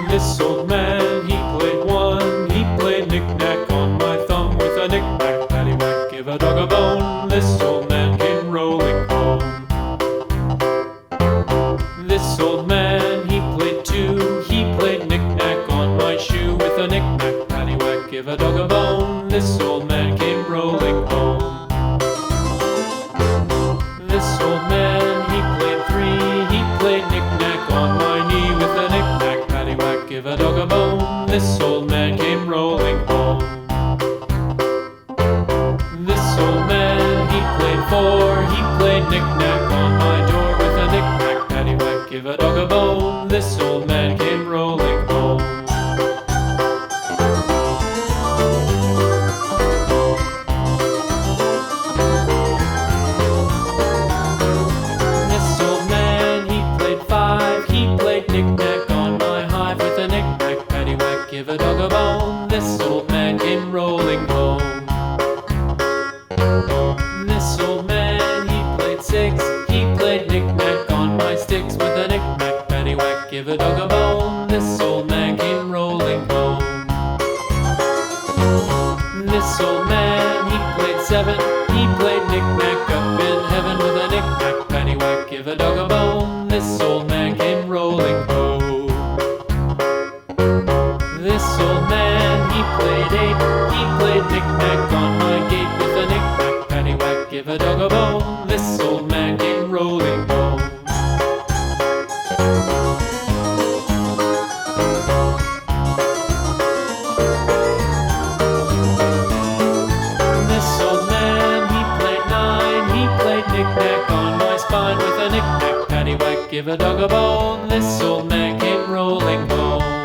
This old man, he played one. He played knick-knack on my thumb with a knick-knack, paddywhack, give a dog a bone. This old man came rolling home. This old man, he played two. He played knick-knack on my shoe with a knick-knack, paddywhack, give a dog a bone. This old man came rolling home. This old man, he played three. He played knick-knack on my knee with a knick-knack, paddywhack, give a dog a bone. This old man came rolling home. This old man, he played four. He played knick-knack on my door with a knick-knack, paddywhack, give a dog a bone. This old man came rolling home. This old man, he played five. He played knick-knack on my hive with a knick-knack, paddywhack, give a dog a bone. This old man came rolling home. This old man, he played six. He played knick-knack on my sticks with a knick-knack, paddywhack, give a dog a bone. This old man came rolling home. This old man, he played seven. He played knick-knack up in heaven with a knick-knack, paddywhack, give a dog a bone. This old man came rolling home. This old man, he played eight. He played knick-knack on my gate with a knick-knack, paddywhack, give a dog a bone. This old man came rolling home. This old man, he played nine. He played knick-knack on my spine with a knick-knack, paddywhack, give a dog a bone. This old man came rolling home.